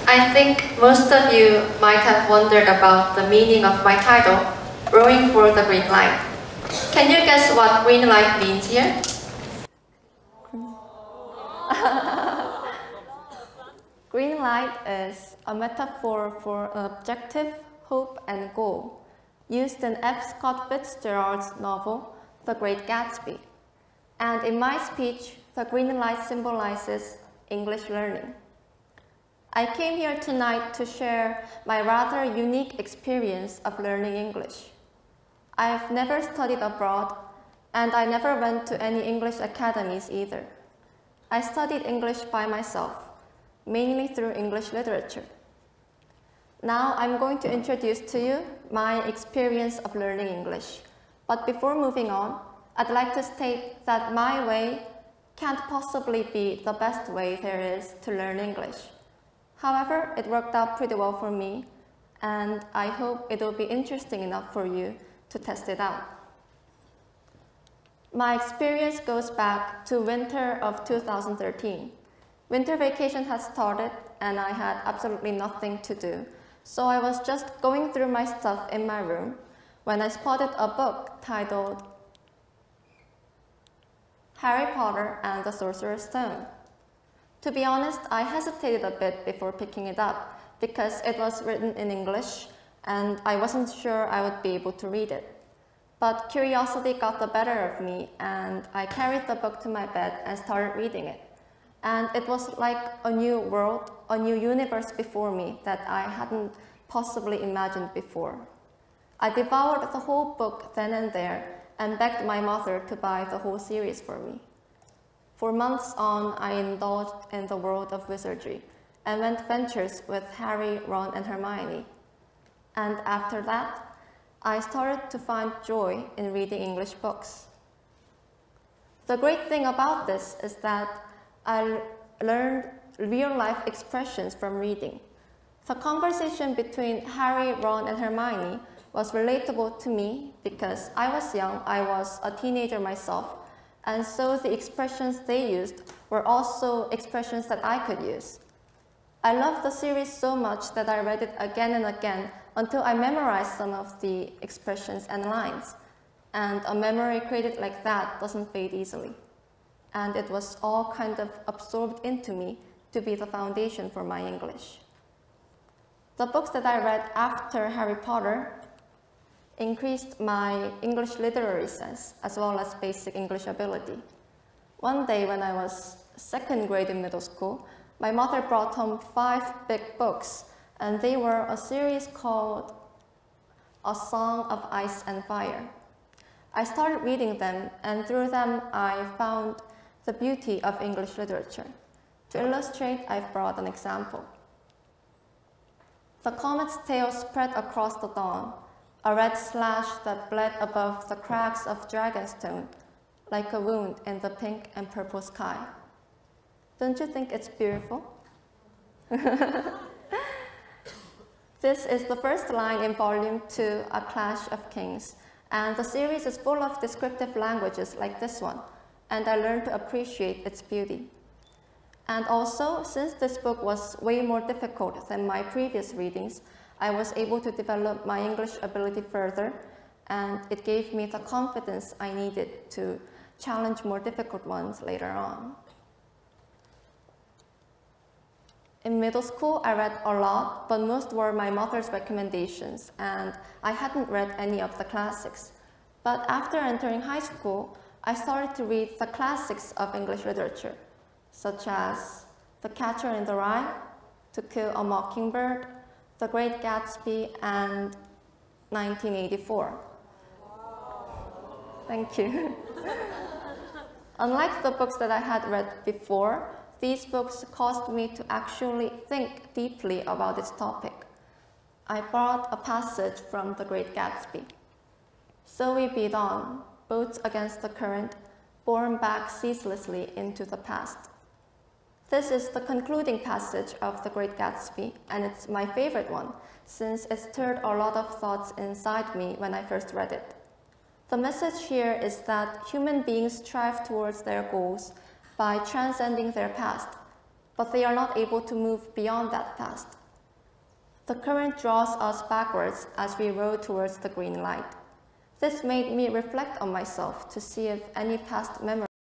I think most of you might have wondered about the meaning of my title, Rowing for the Green Light. Can you guess what green light means here? Green light is a metaphor for an objective, hope, and goal, used in F. Scott Fitzgerald's novel, The Great Gatsby. And in my speech, the green light symbolizes English learning. I came here tonight to share my rather unique experience of learning English. I have never studied abroad, and I never went to any English academies either. I studied English by myself, mainly through English literature. Now I'm going to introduce to you my experience of learning English. But before moving on, I'd like to state that my way can't possibly be the best way there is to learn English. However, it worked out pretty well for me, and I hope it will be interesting enough for you to test it out. My experience goes back to winter of 2013. Winter vacation had started and I had absolutely nothing to do, so I was just going through my stuff in my room when I spotted a book titled Harry Potter and the Sorcerer's Stone. To be honest, I hesitated a bit before picking it up because it was written in English and I wasn't sure I would be able to read it. But curiosity got the better of me and I carried the book to my bed and started reading it. And it was like a new world, a new universe before me that I hadn't possibly imagined before. I devoured the whole book then and there and begged my mother to buy the whole series for me. For months on, I indulged in the world of wizardry and went ventures with Harry, Ron, and Hermione. And after that, I started to find joy in reading English books. The great thing about this is that I learned real-life expressions from reading. The conversation between Harry, Ron, and Hermione was relatable to me because I was young, I was a teenager myself, and so the expressions they used were also expressions that I could use. I loved the series so much that I read it again and again until I memorized some of the expressions and lines. And a memory created like that doesn't fade easily. And it was all kind of absorbed into me to be the foundation for my English. The books that I read after Harry Potter increased my English literary sense as well as basic English ability. One day when I was second grade in middle school, my mother brought home 5 big books, and they were a series called A Song of Ice and Fire. I started reading them, and through them I found the beauty of English literature. To illustrate, I've brought an example. The comet's tail spread across the dawn, a red slash that bled above the crags of Dragonstone, like a wound in the pink and purple sky. Don't you think it's beautiful? This is the first line in Volume 2, A Clash of Kings, and the series is full of descriptive languages like this one, and I learned to appreciate its beauty. And also, since this book was way more difficult than my previous readings, I was able to develop my English ability further, and it gave me the confidence I needed to challenge more difficult ones later on. In middle school, I read a lot, but most were my mother's recommendations, and I hadn't read any of the classics. But after entering high school, I started to read the classics of English literature, such as The Catcher in the Rye, To Kill a Mockingbird, The Great Gatsby, and 1984. Thank you. Unlike the books that I had read before, these books caused me to actually think deeply about its topic. I borrowed a passage from The Great Gatsby. So we beat on, boats against the current, borne back ceaselessly into the past. This is the concluding passage of The Great Gatsby, and it's my favorite one, since it stirred a lot of thoughts inside me when I first read it. The message here is that human beings strive towards their goals by transcending their past. but they are not able to move beyond that past. The current draws us backwards as we row towards the green light. This made me reflect on myself to see if any past memories